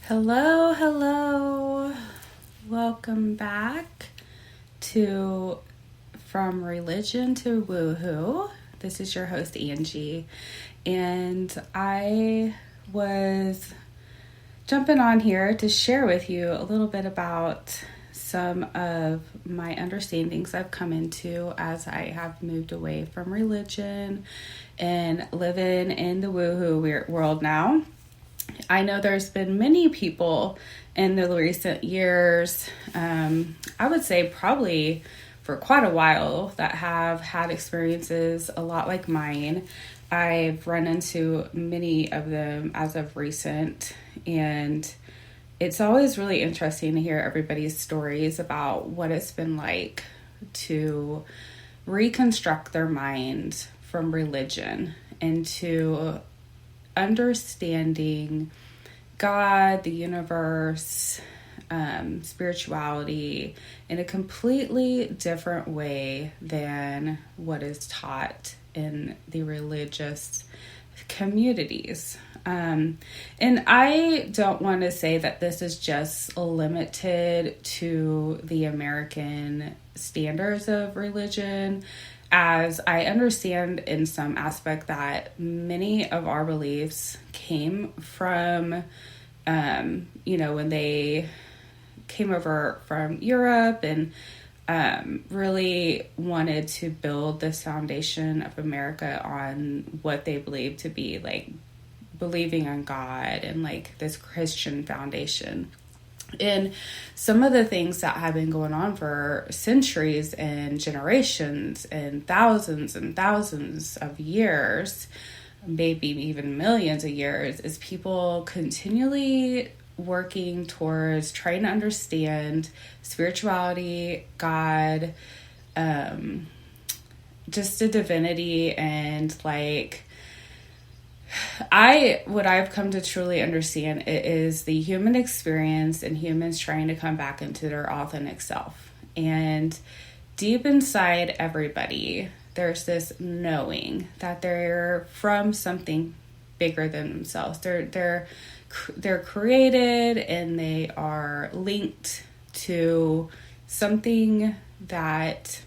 Hello, hello. Welcome back to From Religion to Woohoo. This is your host, Angie, and I was jumping on here to share with you a little bit about some of my understandings I've come into as I have moved away from religion and living in the woohoo world now. I know there's been many people in the recent years, I would say probably for quite a while, that have had experiences a lot like mine. I've run into many of them as of recent, and it's always really interesting to hear everybody's stories about what it's been like to reconstruct their mind from religion into understanding God, the universe, spirituality in a completely different way than what is taught in the religious communities. And I don't want to say that this is just limited to the American standards of religion, as I understand in some aspect that many of our beliefs came from, when they came over from Europe and really wanted to build this foundation of America on what they believed to be like believing on God and like this Christian foundation. And some of the things that have been going on for centuries and generations and thousands of years, maybe even millions of years, is people continually working towards trying to understand spirituality, God, just a divinity, and like what I've come to truly understand is the human experience and humans trying to come back into their authentic self. And deep inside everybody, there's this knowing that they're from something bigger than themselves. They're created and they are linked to something that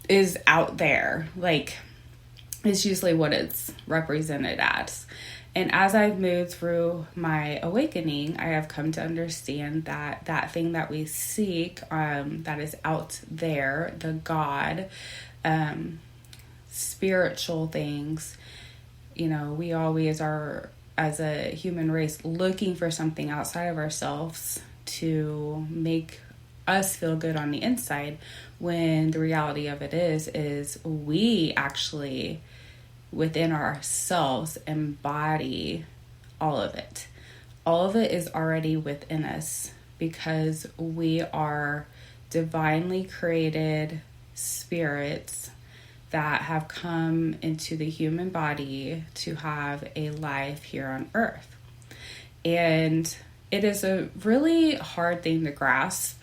is out there, like is usually what it's represented as. And as I've moved through my awakening, I have come to understand that that thing that we seek, that is out there, the God, spiritual things, we always are, as a human race, looking for something outside of ourselves to make us feel good on the inside, when the reality of it is we actually within ourselves embody all of it. All of it is already within us because we are divinely created spirits that have come into the human body to have a life here on earth. And it is a really hard thing to grasp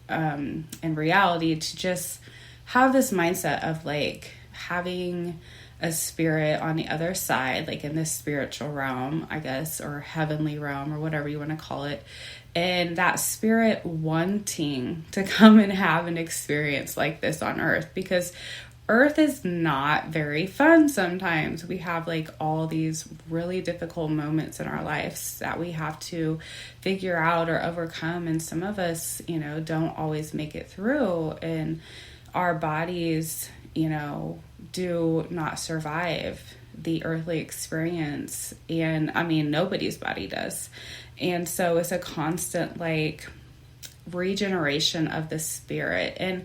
in reality, to just have this mindset of like having a spirit on the other side, like in this spiritual realm, I guess, or heavenly realm, or whatever you want to call it. And that spirit wanting to come and have an experience like this on earth, because earth is not very fun sometimes. We have like all these really difficult moments in our lives that we have to figure out or overcome. And some of us, don't always make it through. And our bodies, do not survive the earthly experience. And I mean, nobody's body does. And so it's a constant like regeneration of the spirit. And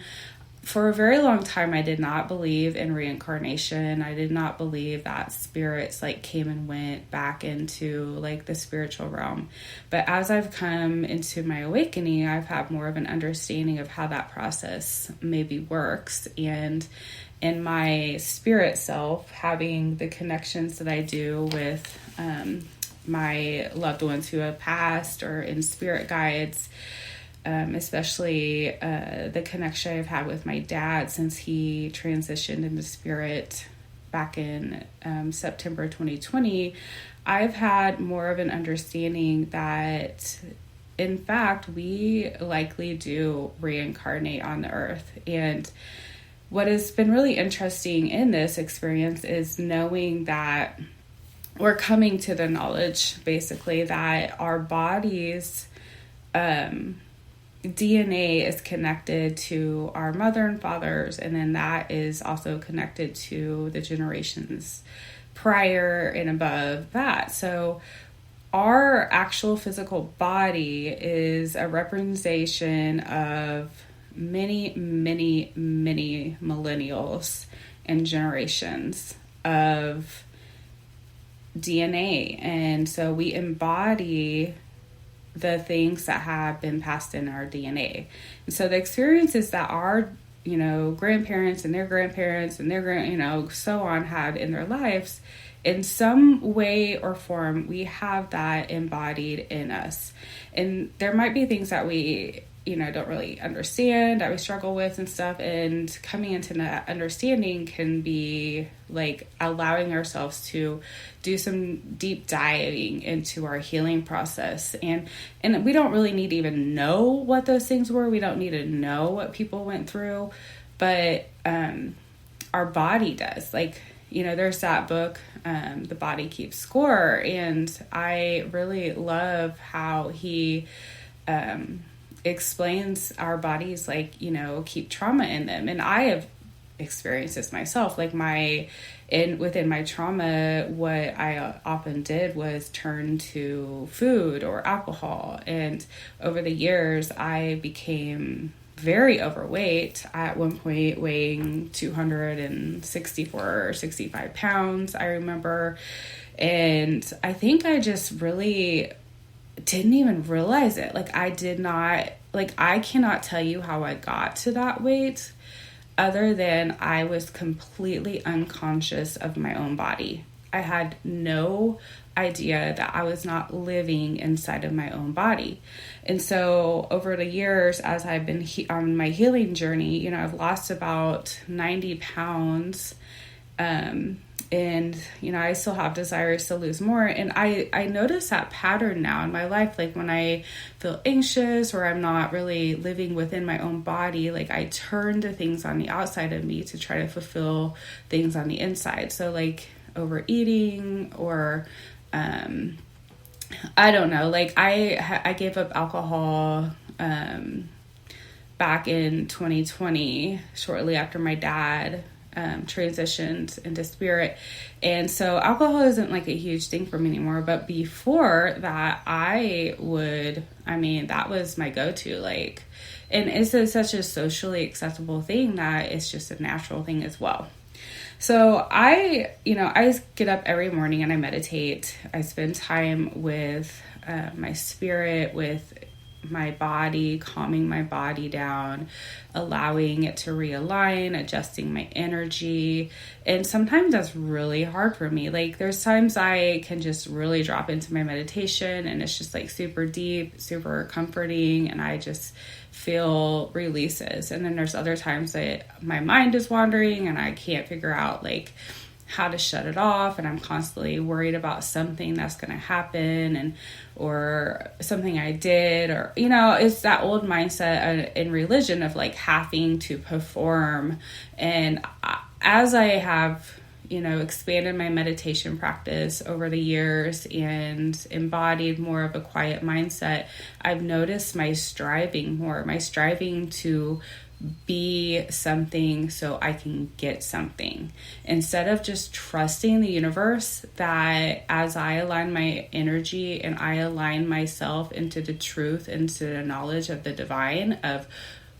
for a very long time, I did not believe in reincarnation. I did not believe that spirits like came and went back into like the spiritual realm. But as I've come into my awakening, I've had more of an understanding of how that process maybe works. And in my spirit self, having the connections that I do with my loved ones who have passed, or in spirit guides, especially the connection I've had with my dad since he transitioned into spirit back in September 2020, I've had more of an understanding that, in fact, we likely do reincarnate on the earth. And what has been really interesting in this experience is knowing that we're coming to the knowledge, basically, that our bodies, DNA is connected to our mother and fathers, and then that is also connected to the generations prior and above that. So our actual physical body is a representation of many, many, many millennials and generations of DNA. And so we embody the things that have been passed in our DNA. And so the experiences that our, grandparents and their grandparents and their so on had in their lives, in some way or form, we have that embodied in us. And there might be things that we, don't really understand, that we struggle with and stuff. And coming into that understanding can be like allowing ourselves to do some deep diving into our healing process. And we don't really need to even know what those things were. We don't need to know what people went through, but our body does. Like, there's that book, The Body Keeps Score. And I really love how he explains our bodies, like, keep trauma in them. And I have experienced this myself. Like within my trauma, what I often did was turn to food or alcohol. And over the years, I became very overweight, at one point weighing 264 or 65 pounds, I remember. And I think I just really didn't even realize it. I cannot tell you how I got to that weight, other than I was completely unconscious of my own body. I had no idea that I was not living inside of my own body. And so over the years, as I've been on my healing journey, I've lost about 90 pounds. And, I still have desires to lose more. And I notice that pattern now in my life. Like when I feel anxious or I'm not really living within my own body, like I turn to things on the outside of me to try to fulfill things on the inside. So like overeating or, I don't know, like I gave up alcohol, back in 2020, shortly after my dad transitioned into spirit. And so alcohol isn't like a huge thing for me anymore. But before that, that was my go-to. And it's such a socially acceptable thing that it's just a natural thing as well. So I get up every morning and I meditate. I spend time with my spirit, with my body, calming my body down, allowing it to realign, adjusting my energy. And sometimes that's really hard for me. Like there's times I can just really drop into my meditation and it's just like super deep, super comforting, and I just feel releases. And then there's other times that my mind is wandering and I can't figure out like how to shut it off, and I'm constantly worried about something that's going to happen or something I did, or it's that old mindset in religion of like having to perform. And as I have expanded my meditation practice over the years and embodied more of a quiet mindset, I've noticed my striving to be something so I can get something, instead of just trusting the universe that as I align my energy and I align myself into the truth, into the knowledge of the divine, of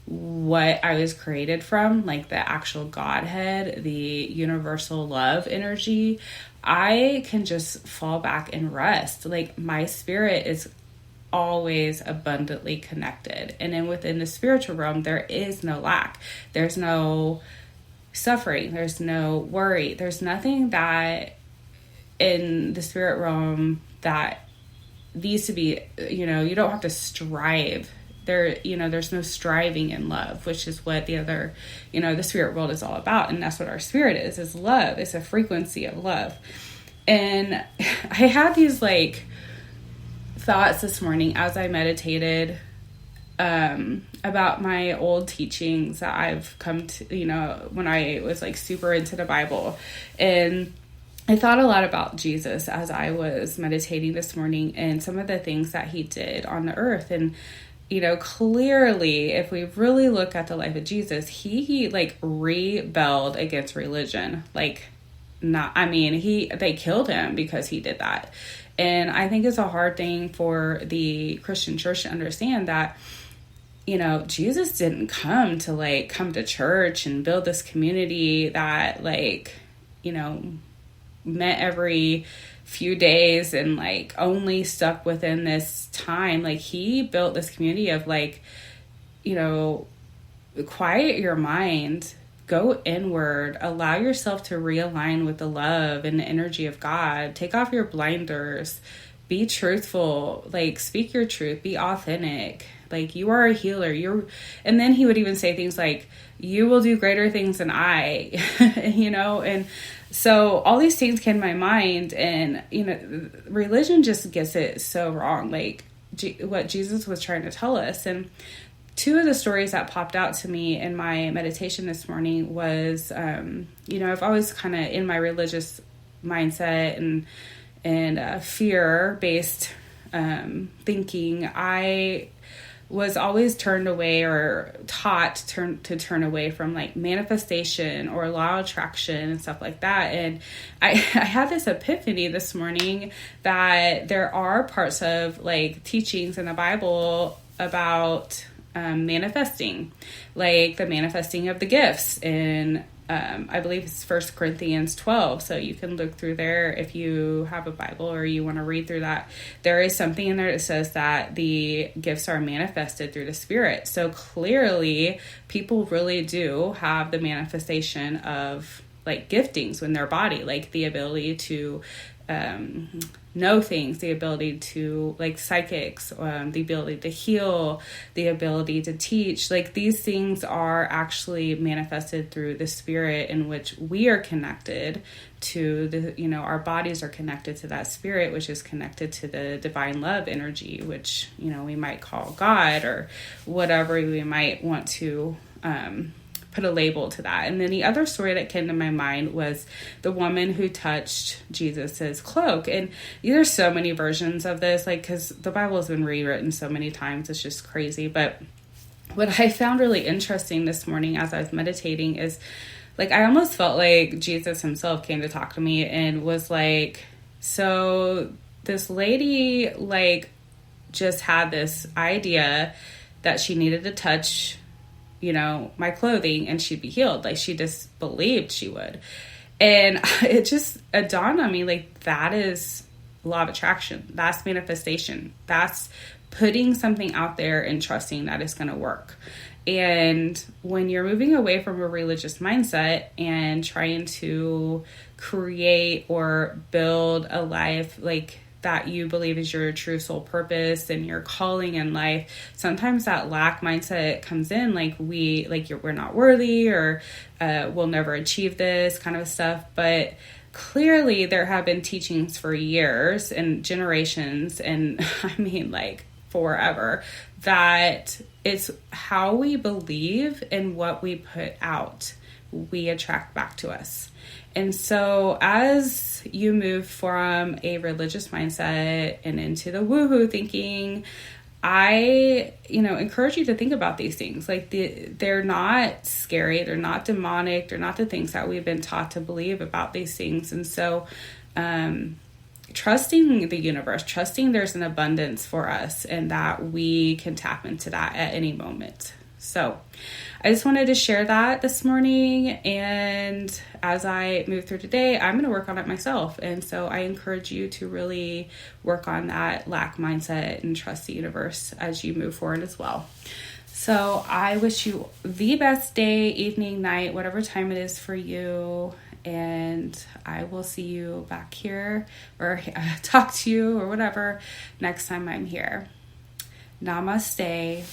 what I was created from, like the actual Godhead, the universal love energy, I can just fall back and rest. Like my spirit is always abundantly connected. And then within the spiritual realm, there is no lack. There's no suffering. There's no worry. There's nothing that in the spirit realm that needs to be, you don't have to strive There's no striving in love, which is what the other, the spirit world is all about. And that's what our spirit is love. It's a frequency of love. And I had these like thoughts this morning as I meditated about my old teachings that I've come to, when I was like super into the Bible. And I thought a lot about Jesus as I was meditating this morning and some of the things that he did on the earth. And, clearly, if we really look at the life of Jesus, he like rebelled against religion. They killed him because he did that. And I think it's a hard thing for the Christian church to understand that, Jesus didn't come to church and build this community that met every few days and only stuck within this time. He built this community of quiet your mind, go inward, allow yourself to realign with the love and the energy of God, take off your blinders, be truthful, like, speak your truth, be authentic. Like, you are a healer. And then he would even say things like, you will do greater things than I, you know? And so all these things came to my mind, and, you know, religion just gets it so wrong. Like, what Jesus was trying to tell us. And two of the stories that popped out to me in my meditation this morning was, you know, I've always kind of in my religious mindset and fear-based thinking, I was always turned away or taught to turn away from like manifestation or law of attraction and stuff like that. And I had this epiphany this morning that there are parts of like teachings in the Bible about manifesting, like the manifesting of the gifts in I believe it's 1 Corinthians 12. So you can look through there if you have a Bible or you want to read through that. There is something in there that says that the gifts are manifested through the Spirit. So clearly people really do have the manifestation of like giftings in their body, like the ability to know things, the ability to like psychics, the ability to heal, the ability to teach. Like these things are actually manifested through the Spirit, in which we are connected to the, you know, our bodies are connected to that Spirit, which is connected to the divine love energy, which, you know, we might call God or whatever we might want to put a label to that. And then the other story that came to my mind was the woman who touched Jesus's cloak. And there's so many versions of this, like, because the Bible has been rewritten so many times, it's just crazy. But what I found really interesting this morning as I was meditating is, like, I almost felt like Jesus himself came to talk to me and was like, so this lady, like, just had this idea that she needed to touch, you know, my clothing and she'd be healed. Like, she just believed she would. And it just dawned on me, like, that is law of attraction. That's manifestation. That's putting something out there and trusting that it's going to work. And when you're moving away from a religious mindset and trying to create or build a life like that you believe is your true soul purpose and your calling in life, sometimes that lack mindset comes in, like we're not worthy, or we'll never achieve this kind of stuff. But clearly there have been teachings for years and generations, and I mean like forever, that it's how we believe and what we put out, we attract back to us. And so as you move from a religious mindset and into the woohoo thinking, I, you know, encourage you to think about these things. Like, they're not scary. They're not demonic. They're not the things that we've been taught to believe about these things. And so, trusting the universe, trusting there's an abundance for us and that we can tap into that at any moment. So I just wanted to share that this morning. And as I move through today, I'm going to work on it myself. And so I encourage you to really work on that lack mindset and trust the universe as you move forward as well. So I wish you the best day, evening, night, whatever time it is for you. And I will see you back here, or talk to you or whatever next time I'm here. Namaste.